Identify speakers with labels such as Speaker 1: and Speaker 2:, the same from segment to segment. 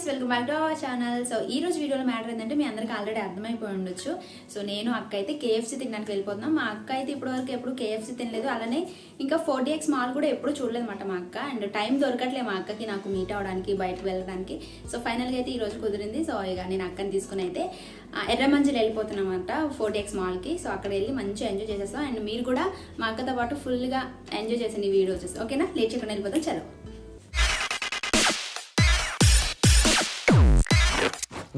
Speaker 1: Guys, welcome back to our channel. So ఈ రోజు వీడియోలో మ్యాటర్ ఏంటంటే మీ అందరికీ ఆల్రెడీ అర్థమైపోయి ఉండొచ్చు. సో నేను అక్క అయితే కేఎఫ్సీ తినడానికి వెళ్ళిపోతున్నాం. మా అక్క అయితే ఇప్పటివరకు ఎప్పుడు కేఎఫ్సీ తినలేదు, అలానే ఇంకా 4DX మాల్ కూడా ఎప్పుడు చూడలేదు అనమాట మా అక్క. అండ్ టైం దొరకట్లేదు మా అక్కకి నాకు మీట్ అవడానికి, బయటకు వెళ్ళడానికి. సో ఫైనల్గా అయితే ఈ రోజు కుదిరింది. సో ఇక నేను అక్కని తీసుకుని అయితే ఎర్రమంజిల్ వెళ్ళిపోతున్నాం అనమాట 4DX మాల్కి. సో అక్కడ వెళ్ళి మంచిగా ఎంజాయ్ చేసేస్తాం. అండ్ మీరు కూడా మా అక్కతో పాటు ఫుల్గా ఎంజాయ్ చేసండి ఈ వీడియో వచ్చేసి. ఓకేనా, లేట్ చేయకుండా వెళ్ళిపోతాం. చలో.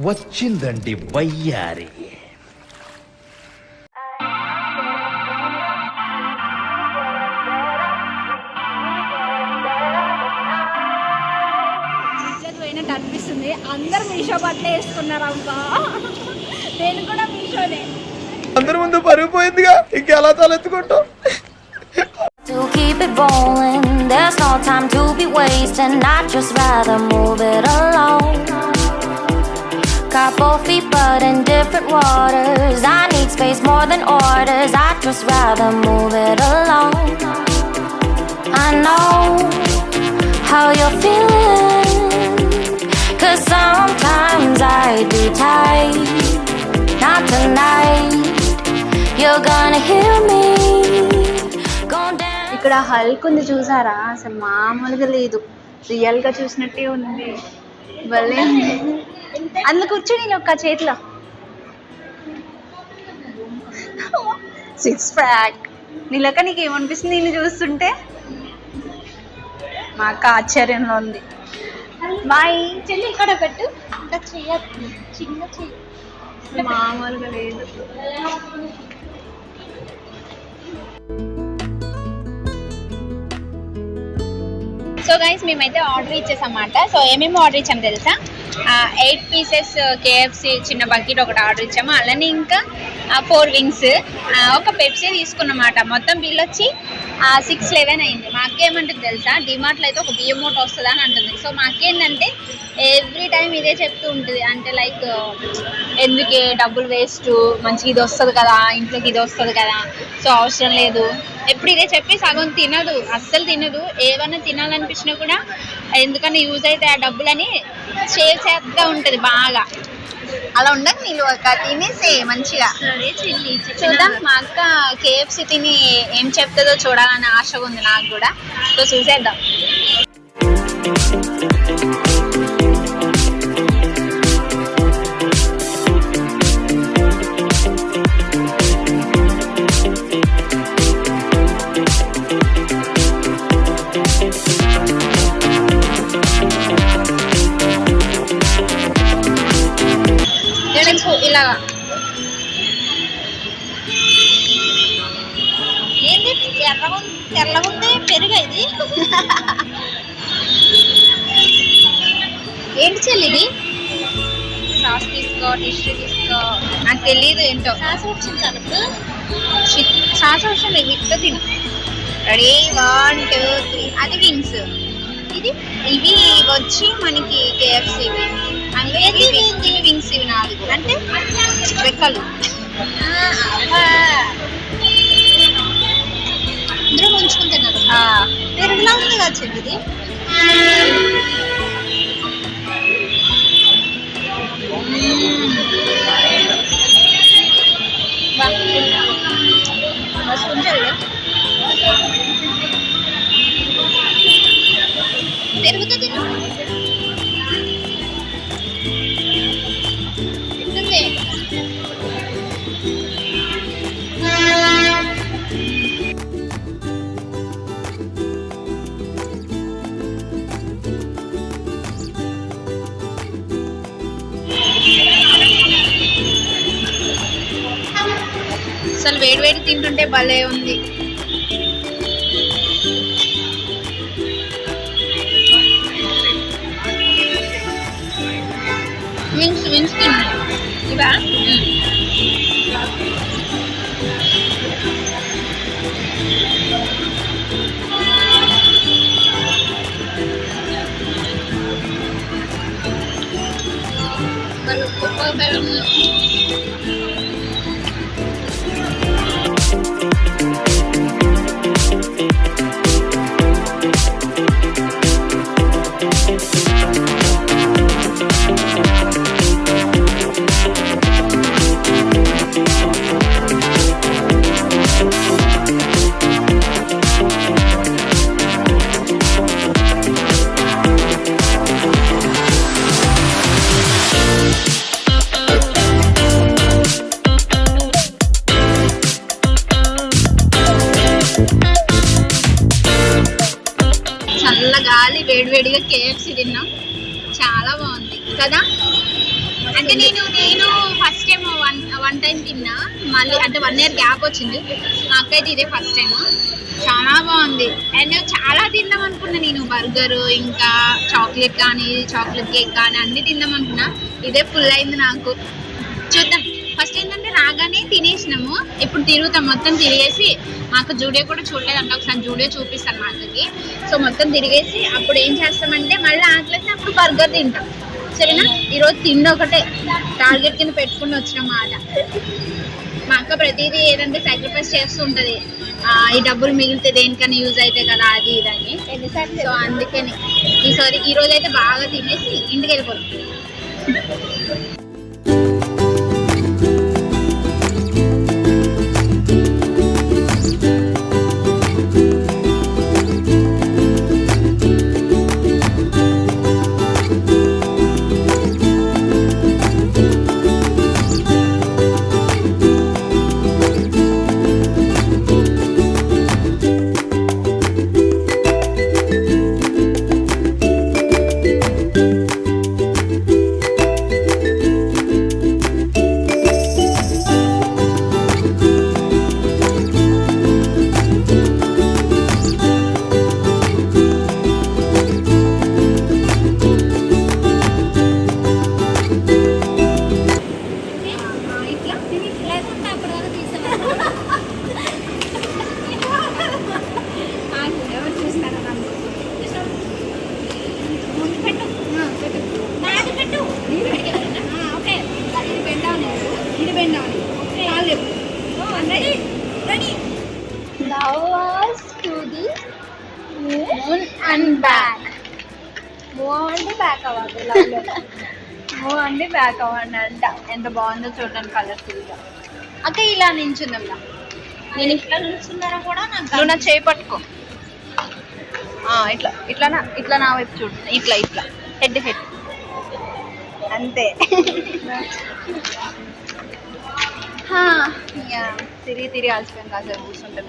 Speaker 2: వచ్చిందండి వయ్యారి.
Speaker 3: పోయినట్టు అనిపిస్తుంది. అందరు మీషో బట్టలు వేసుకున్నారు అబ్బా, నేను కూడా మీషోనే.
Speaker 4: అందరి ముందు పరుగు పోయిందిగా, ఇంకెలా తలెత్తుకుంటాం.
Speaker 5: To keep it rolling, there's no time to be wasting. I'd just rather move it along. Got both feet but in different waters. I need space more than orders. I'd just rather move it along. I know how you're feeling, 'cause sometimes I do tight. Not tonight, you're gonna hear me.
Speaker 3: ఇక్కడ Hulk ఉంది చూసారా, అసలు మామూలుగా లేదు, real గా చూసినట్టే ఉంది. భలే అందులో కూర్చొని నేను ఒక్క చేతిలో సిక్స్ ప్యాక్. నీలక నీకు ఏమనిపిస్తుంది నేను చూస్తుంటే? మా అక్క ఆశ్చర్యంలో ఉంది. బాయ్ చెల్లి, ఇక్కడ పెట్టు. ఇంకా చెయ్యదు, చిన్న చెయ్యి, మామూలుగా లేదు. సో గైస్, మేమైతే ఆర్డర్ ఇచ్చేసామన్నమాట. సో ఏమేమి ఆర్డర్ ఇచ్చాము తెలుసా? 8 పీసెస్ కేఎఫ్సీ చిన్న బకెట్ ఒకటి ఆర్డర్ ఇచ్చాము, అలానే ఇంకా 4 వింగ్స్, ఒక పెప్సీ తీసుకున్నమాట. మొత్తం బిల్ వచ్చి 611 అయింది. మా అక్క ఏమంటుంది తెలుసా, డిమార్ట్లో అయితే ఒక బియ్యం మూట వస్తుంది అని అంటుంది. సో మా అక్క ఏంటంటే ఎవ్రీ టైం ఇదే చెప్తూ ఉంటుంది, అంటే లైక్ ఎందుకే డబ్బులు వేస్ట్, మంచిగా ఇది వస్తుంది కదా, ఇంట్లోకి ఇది వస్తుంది కదా, సో అవసరం లేదు. ఎప్పుడు ఇదే చెప్పి సగం తినదు, అస్సలు తినదు. ఏమన్నా తినాలనిపించినా కూడా ఎందుకన్నా యూజ్ అయితే ఆ డబ్బులని సేవ్ చేస్తూ ఉంటుంది బాగా. అలా ఉండదు నీళ్ళు ఒక తినేసే మంచిగా. చూద్దాం మా అక్క కేఎఫ్సీ తిని ఏం చెప్తుందో చూడాలని ఆశగా ఉంది నాకు కూడా. సో చూసేద్దాం. ఇలాగా ఏంటి తెల్లగా ఉంది పెరుగు ఇది. ఏంటి చెల్లి ఇది? సాస్ తీసుకో, టిష్యూ తీసుకో. నాకు తెలియదు ఏంటో. సాస్ వచ్చింది ఇట్లా తిను. రెడీ 1 2 3. అది వింగ్స్. ఇవి వచ్చి మనకి కేఎఫ్సీవి. ఇవి వింగ్స్, ఇవి 4 అంటే రెక్కలు. ఇందులో ఉంచుకుంటున్నారు. పెరుగులా ఉంది కదా చెల్లిది. పెరుగుతో తిను. అసలు వేడి వేడి తింటుంటే భలే ఉంది. వింగ్స్ తిన్నా ఇవా? మనం KFC తిన్నాం, చాలా బాగుంది కదా. అంటే నేను ఫస్ట్ టైం వన్ టైం తిన్నా, మళ్ళీ అంటే 1 year గ్యాప్ వచ్చింది. మా అక్క అయితే ఇదే ఫస్ట్ టైం. చాలా బాగుంది. అండ్ చాలా తిందాం అనుకున్నా నేను, బర్గర్ ఇంకా చాక్లెట్ కానీ చాక్లెట్ కేక్ కానీ అన్నీ తిందాం అనుకున్నా. ఇదే ఫుల్ అయింది నాకు. చూద్దాం. ఫస్ట్ ఏంటంటే రాగానే తినేసినాము, ఇప్పుడు తిరుగుతాం. మొత్తం తిరిగేసి, మాకు జూడియో కూడా చూడలేదంటే ఒకసారి జూడియో చూపిస్తాను మా అక్కకి. సో మొత్తం తిరిగేసి అప్పుడు ఏం చేస్తామంటే మళ్ళీ ఆకలిస్తే అప్పుడు బర్గర్ తింటాం, సరేనా. ఈరోజు తిండి ఒకటే టార్గెట్ కింద పెట్టుకుని వచ్చిన మాట. మా అక్క ప్రతిదీ ఏదంటే సాక్రిఫైస్ చేస్తూ ఉంటుంది. ఈ డబ్బులు మిగిలితే దేనికన్నా యూజ్ అవుతాయి కదా, అది ఇదని. సో అందుకని ఈరోజు అయితే బాగా తినేసి ఇంటికి వెళ్ళిపోతుంది. బ్యాక్ అవ్వండి అంట. ఎంత బాగుందో చూడడానికి కలర్ఫుల్ గా. అక్క ఇలా నించుందా, నేను ఇట్లా నిల్చున్నారా కూడా నువ్వు నా చేయి పట్టుకో. ఇట్లా ఇట్లా ఇట్లా నా వైపు చూడు, ఇట్లా ఇట్లా హెడ్ అంతే. తిరిగి అలసిపోయాం, కాసేపు కూర్చుంటాం.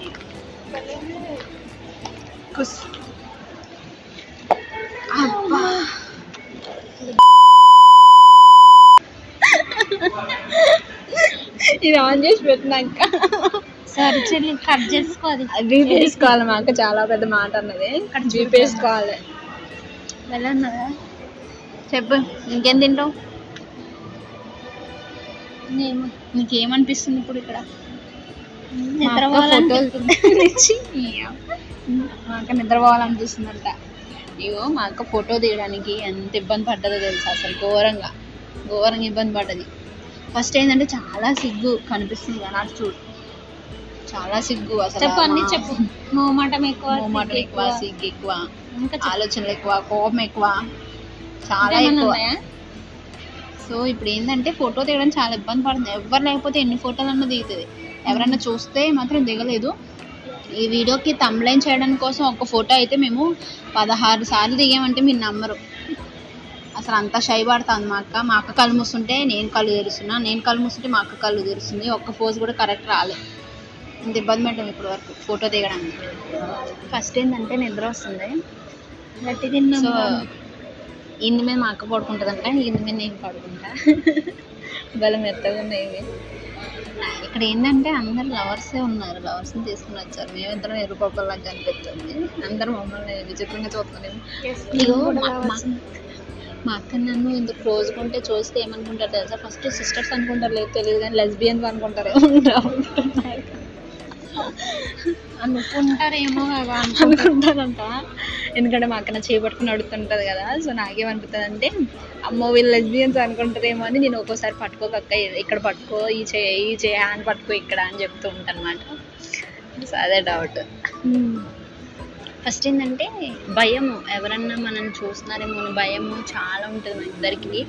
Speaker 3: అబ్బా ఇది ఆన్ చేసి పెట్టినాక
Speaker 1: సరే చెల్లి కట్ చేసుకోవాలి.
Speaker 3: బీపీ వేసుకోవాలి. మా అక్క చాలా పెద్ద మాట అన్నది, బీపీ వేసుకోవాలి. వెళ్ళన్నదా చెప్పు, ఇంకేం తింటావు? నీకేమనిపిస్తుంది ఇప్పుడు ఇక్కడ? మా అక్క నిద్రపోవాలనిపిస్తుందంట. ఇగో మా అక్క ఫోటో తీయడానికి ఎంత ఇబ్బంది పడ్డదో తెలుసా, అసలు ఘోరంగా ఇబ్బంది పడ్డది. ఫస్ట్ ఏంటంటే చాలా సిగ్గు కనిపిస్తుంది కదా, చూడు చాలా సిగ్గు అసలు.
Speaker 1: చెప్పు. మోమాటం ఎక్కువ,
Speaker 3: సిగ్గు ఎక్కువ, ఆలోచనలు ఎక్కువ, కోపం ఎక్కువ, చాలా ఎక్కువ. సో ఇప్పుడు ఏంటంటే ఫోటో తీయడం చాలా ఇబ్బంది పడుతుంది. ఎవరు లేకపోతే ఎన్ని ఫోటోలు అన్నా దిగుతుంది. ఎవరన్నా చూస్తే మాత్రం దిగలేదు. ఈ వీడియోకి థంబ్నెయిల్ చేయడం కోసం ఒక ఫోటో అయితే మేము 16 సార్లు దిగామంటే మీరు నమ్మరు. అసలు అంత షై పడుతుంది మా అక్క కళ్ళు మూస్తుంటే నేను కళ్ళు తెరుస్తున్నా, నేను కళ్ళు మూస్తుంటే మా అక్క కళ్ళు తెరుస్తుంది. ఒక్క పోజ్ కూడా కరెక్ట్ రాలేదు. ఇంత ఇబ్బంది పెట్టాము ఇప్పటి వరకు ఫోటో దిగడానికి. ఫస్ట్ ఏంటంటే నిద్ర వస్తుంది. సో ఇంది మీద మా అక్క పడుకుంటుందంట, ఇంది మీద నేను పడుకుంటా. బలం మెత్తగా ఉన్నాయి ఇవి. ఇక్కడ ఏంటంటే అందరు లవర్సే ఉన్నారు, లవర్స్ని తీసుకుని వచ్చారు. మేమిద్దరం ఎరుపక్కలాగా కనిపిస్తుంది. అందరూ మమ్మల్ని విచిత్రంగా చూస్తున్నాము. ఇగో మా అక్క నన్ను ఇంత క్లోజ్గా ఉంటే చూస్తే ఏమనుకుంటారు తెలుసా? ఫస్ట్ సిస్టర్స్ అనుకుంటారు, లేదు తెలియదు కానీ లెస్బియన్స్ అనుకుంటారు.
Speaker 1: అనుకుంటారేమో
Speaker 3: అనుకుంటారంట. ఎందుకంటే మా అక్క నా చేపట్టుకుని అడుగుతుంటుంది కదా. సో నాకేమనుకుంటుంది అంటే, అమ్మో వీళ్ళు లెస్బియన్స్ అనుకుంటారేమో అని నేను ఒక్కోసారి పట్టుకోకక్క ఇక్కడ పట్టుకో, ఈ హ్యాండ్ పట్టుకో ఇక్కడ అని చెప్తూ ఉంటాను అనమాట. సో అదే డౌట్. ఫస్ట్ ఏంటంటే భయము, ఎవరన్నా మనల్ని చూస్తున్నారేమో అని భయము చాలా ఉంటుంది మా ఇద్దరికి.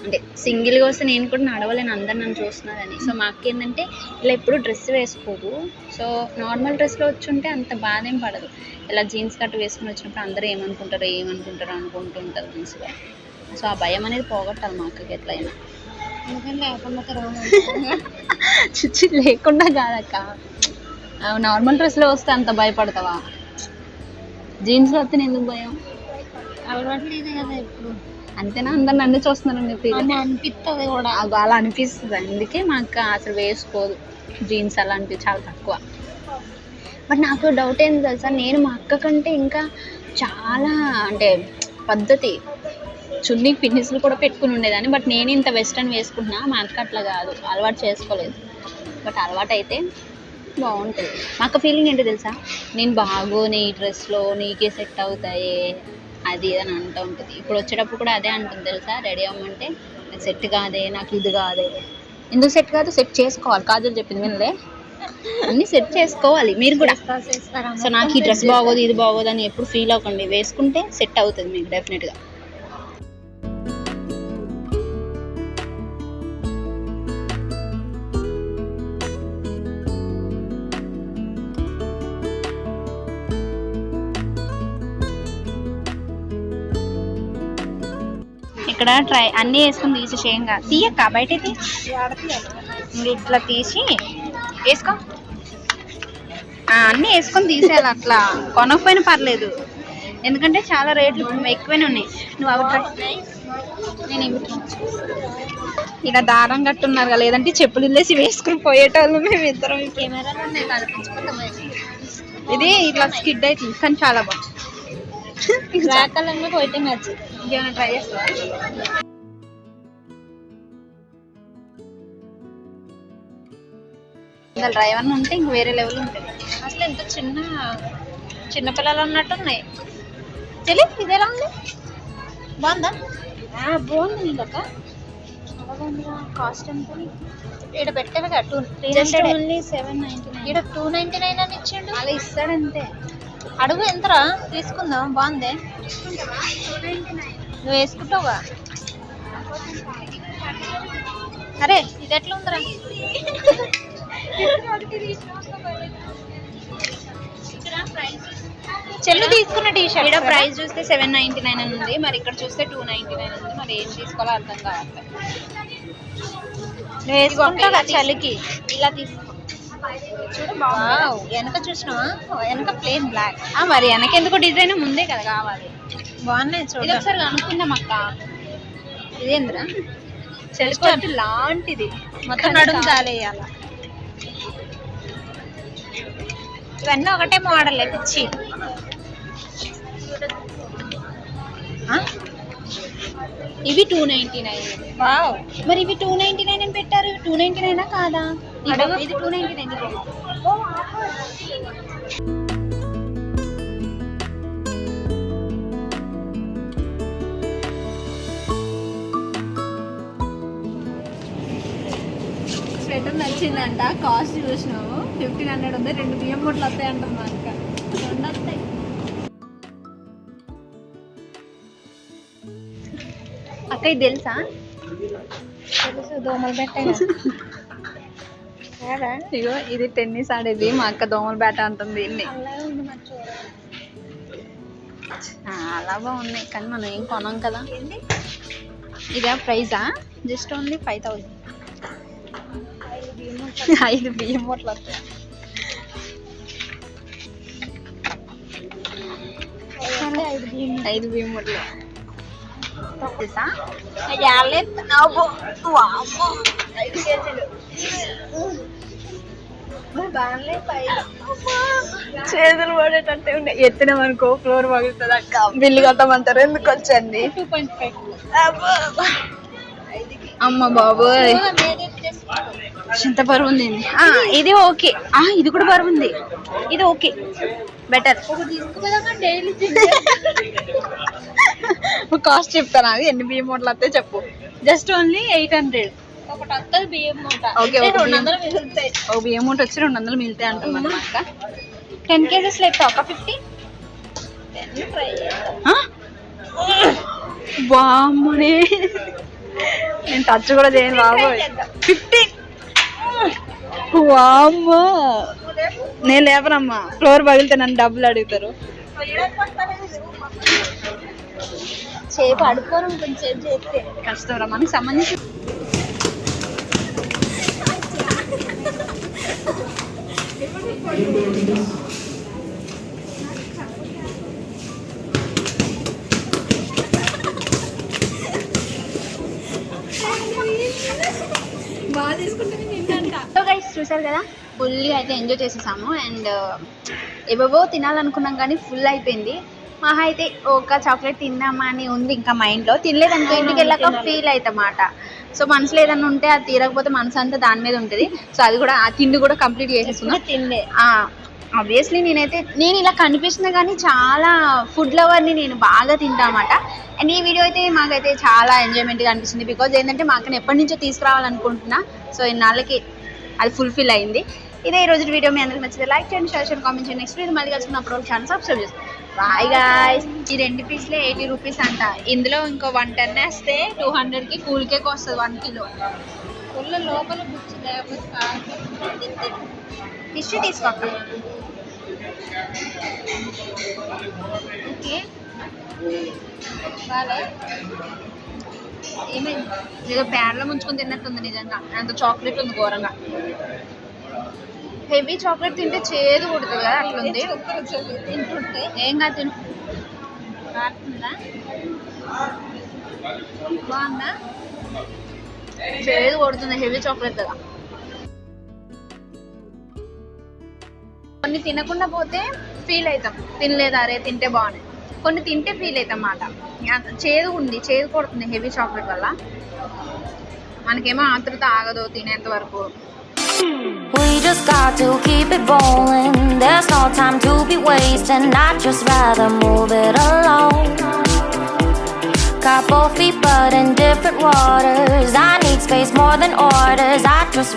Speaker 3: అంటే సింగిల్గా వస్తే నేను కూడా నడవలేను, అందరు నన్ను చూస్తున్నారని. సో మా అక్క ఏంటంటే ఇలా ఎప్పుడు డ్రెస్ వేసుకోదు. సో నార్మల్ డ్రెస్లో వచ్చి ఉంటే అంత బాధ ఏం పడదు. ఇలా జీన్స్ కట్ వేసుకుని వచ్చినప్పుడు అందరూ ఏమనుకుంటారో అనుకుంటుంటారు మనసులో. సో ఆ భయం అనేది పోగొట్టాలి మా అక్కకి ఎట్లయినా. చుచ్చి లేకుండా కాదక్క, నార్మల్ డ్రెస్లో వస్తే అంత భయపడతావా? జీన్స్లో వస్తే ఎందుకు భయం?
Speaker 6: అలవాట్లేదు కదా ఇప్పుడు
Speaker 3: అంతేనా అందరు నన్ను చూస్తున్నారు మీరు
Speaker 6: అని అనిపిస్తుంది కూడా.
Speaker 3: అలా అనిపిస్తుంది, అందుకే మా అక్క అసలు వేసుకోదు జీన్స్ అలాంటివి, చాలా తక్కువ. బట్ నాకు డౌట్ ఏంది తెలుసా, నేను మా అక్క కంటే ఇంకా చాలా అంటే పద్ధతి, చున్నీ పిన్నిస్లు కూడా పెట్టుకుని ఉండేదాన్ని. బట్ నేను ఇంత వెస్ట్రన్ వేసుకుంటున్నా, మా అక్క అట్లా కాదు, అలవాటు చేసుకోలేదు. బట్ అలవాటు అయితే బాగుంటుంది. మా అక్క ఫీలింగ్ ఏంటో తెలుసా, నేను బాగోని ఈ డ్రెస్లో నీకే సెట్ అవుతాయి అది అని అంటూ ఉంటుంది. ఇప్పుడు వచ్చేటప్పుడు కూడా అదే అంటుంది తెలుసా, రెడీ అవ్వమంటే నాకు సెట్ కాదే, నాకు ఇది కాదే. ఎందుకు సెట్ కాదు, సెట్ చేసుకోవాలి. కాజల్ చెప్పింది వినలే, అన్నీ సెట్ చేసుకోవాలి మీరు కూడా. సో నాకు ఈ డ్రెస్ బాగోదు ఇది బాగోదు అని ఎప్పుడు ఫీల్ అవ్వకండి, వేసుకుంటే సెట్ అవుతుంది మీకు డెఫినెట్గా. ఇక్కడ ట్రై అన్నీ వేసుకుని తీసేసేయంగా, తీయక్క బయట ఇట్లా తీసి వేసుకో. అన్నీ వేసుకొని తీసేయాలి, అట్లా కొనకపోయినా పర్లేదు, ఎందుకంటే చాలా రేట్లు ఎక్కువనే ఉన్నాయి. నువ్వు అవి ట్రై, నేను ఇవి ఇలా దారం కట్టున్నారు కదా, లేదంటే చెప్పులు వదిలేసి వేసుకుని పోయేటోళ్ళు మేము ఇద్దరం.
Speaker 6: కెమెరాలు ఉన్నాయి కనిపించుకుంటాం,
Speaker 3: ఇది ఇట్లా స్కిడ్ అవుతుంది కానీ చాలా బాగుంది.
Speaker 6: రాకలంగా పోయితే మ్యాచ్.
Speaker 3: ఇంకేమైనా ట్రై చేస్తావా? ఇంకా డ్రైవర్ ఉంటే ఇంక వేరే లెవెల్ ఉంటుంది. అసలు ఎంత చిన్నపిల్లలు ఉన్నట్టు ఉన్నాయి. చెల్లి ఇది ఎలా ఉంది, బాగుందా?
Speaker 6: బాగుంది నీళ్ళక
Speaker 3: కాస్ట్ ఎంత ఇక్కడ పెట్టారు కదా,
Speaker 6: 799.
Speaker 3: ఇక్కడ 299 అని ఇచ్చిండు, అలా ఇస్తాడంతే. అడుగు ఎంతరా, తీసుకుందాం. బాగుంది, నువ్వు వేసుకుంటావుగా. అరే ఇది ఎట్లా ఉందిరా, చెల్లు తీసుకున్న టీషర్ట్ ఇక్కడ ప్రైస్ చూస్తే 799 అని ఉంది, మరి ఇక్కడ చూస్తే 299 ఉంది. మరి ఏం తీసుకోవాలో అర్థం కావట్లేదు. నువ్వు వేసుకుంటావా చలికి, ఇలా తీసుకో. వెనక చూసినావా, వెనక ప్లేన్ బ్లాక్. మరి వెనక ఎందుకు డిజైన్ ముందే కదా కావాలి. బాగున్నాయి చూడు, ఒకసారి అనుకుందాం అక్క. ఇదేంద్రా చెల్లి లాంటిది, మొత్తం నడుము జాలేయాల. ఇవన్నీ ఒకటే మోడల్ పిచ్చి. ఇవి 299. వావ్, మరి ఇవి 299 అని పెట్టారు, ఇవి 299 కాదా? ఇది 299. స్వెటర్ నచ్చిందంట, కాస్ట్ చూసినావు 1500 ఉంది. 2 బియ్యం బొట్లు వస్తాయి అంటాం మా అక్క, 2 వస్తాయి. అక్క ఇది తెలుసా,
Speaker 6: తెలుసు, దోమలు పెట్టాయి.
Speaker 3: ఇగో ఇది టెన్నిస్ ఆడేది, మా అక్క దోమల బ్యాట్ అంటుంది దీన్ని. చాలా బాగున్నాయి కానీ మనం ఏం కొనం కదా. ఇదే ప్రైజా, జస్ట్ ఓన్లీ 5000. 5 బియ్యం బొట్లు వస్తాయి. 5 బియ్యం బొట్లు తెలుసా? చేతులు పడేటట్టే ఉన్నాయి. ఎత్తినామనుకో ఫ్లోర్ పగులుతుంది అక్క. బిల్లు కట్టమంటారు, ఎందుకు వచ్చింది 2.5. అమ్మ బాబోయ్ ఎంత బరువు ఉంది. ఇది ఓకే, ఇది కూడా బరువు ఉంది. ఇది ఓకే, బెటర్. కాస్ట్ చెప్తాను, అది ఎన్ని బియ్యం మూటలు వస్తాయి చెప్పు. Just only 800.
Speaker 6: ఒకటి వస్తుంది బియ్యం మూట.
Speaker 3: ఓకే,
Speaker 6: 200 మిగులుతాయి.
Speaker 3: ఒక బియ్యం మూట వచ్చి 200 మిగులుతాయి అంటున్నాను అక్క. 10 kgs లెక్క ఒక 50. బామ్మనే నేను టచ్ కూడా చేయను బాబోయ్. 15. వామ్మో, నేను లేపనమ్మా, ఫ్లోర్ పగిలితే నన్ను డబ్బులు అడుగుతారు.
Speaker 6: చేపు అడుకోరు, కొంచెం చేస్తే
Speaker 3: కష్టం రా, మనకి సంబంధించి.
Speaker 1: తీసుకుంటుంది నిన్నంట.
Speaker 3: సో గైస్ చూసారు కదా, ఫుల్గా అయితే ఎంజాయ్ చేసేసాము. అండ్ ఏవేవో తినాలనుకున్నాం కానీ ఫుల్ అయిపోయింది. మహా అయితే ఒక చాక్లెట్ తిందామా అని ఉంది ఇంకా మైండ్లో. తినలేదనుకో ఇంటికి వెళ్ళాక ఫీల్ అవుతామాట. సో మనసులో ఏదన్నా ఉంటే అది తీరకపోతే మనసు అంతా దాని మీద ఉంటుంది. సో అది కూడా ఆ తిండి కూడా కంప్లీట్ చేసేస్తున్నా.
Speaker 6: తిండే
Speaker 3: ఆబ్వియస్లీ నేను ఇలా కనిపిస్తున్నా కానీ చాలా ఫుడ్ లవర్ని, నేను బాగా తింటామాట. అండ్ ఈ వీడియో అయితే మాకైతే చాలా ఎంజాయ్మెంట్గా అనిపిస్తుంది. బికాజ్ ఏంటంటే మా అక్కని ఎప్పటి నుంచో తీసుకురావాలనుకుంటున్నా. సో ఇన్నాళ్ళకి అది ఫుల్ఫిల్ అయింది. ఇదే ఈ రోజు వీడియో మీ అందరికి నచ్చితే లైక్ చేయండి, షేర్ చేయండి, కామెంట్ చేయండి. నెక్స్ట్ వీడియో మళ్ళీ కలిసినప్పుడు ఛానల్ సబ్స్క్రైబ్ చేసుకోండి. Bye guys. ఈ 2 పీస్లే 80 రూపీస్ అంట. ఇందులో ఇంకో 110 వేస్తే 200కి కూల్ కేక్ వస్తుంది 1 కిలో.
Speaker 6: ఫుల్ లోపల బుచ్చి లేకపోతే
Speaker 3: హిస్టరీ తీసుకోక. ఓకే
Speaker 6: బాగా
Speaker 3: ఏమైంది? ఏదో ప్యాన్లో ముంచుకొని తిన్నట్టుంది నిజంగా. అంత చాక్లెట్ ఉంది ఘోరంగా. హెవీ చాక్లెట్ తింటే చేదు కొడుతుంది కదా, అట్లుంది.
Speaker 6: తింటుంటే
Speaker 3: ఏం కాదు, తిను.
Speaker 6: కాటుందా
Speaker 3: బాగుందా? చేదు కొడుతుంది హెవీ చాక్లెట్ కదా. కొన్ని తినకుండా పోతే ఫీల్ అవుతాం, తినలేదు అరే తింటే బాగున్నాయి. కొన్ని తింటే ఫీల్ అవుతాం అన్నమాట. చేదు ఉంది, చేదు కొడుతుంది హెవీ చాక్లెట్ వల్ల. మనకేమో ఆతృత ఆగదు తినేంత వరకు.
Speaker 5: We just got to keep it rolling. There's no time to be wasting. I'd just rather move it along. Got both feet but in different waters. I need space more than orders. I just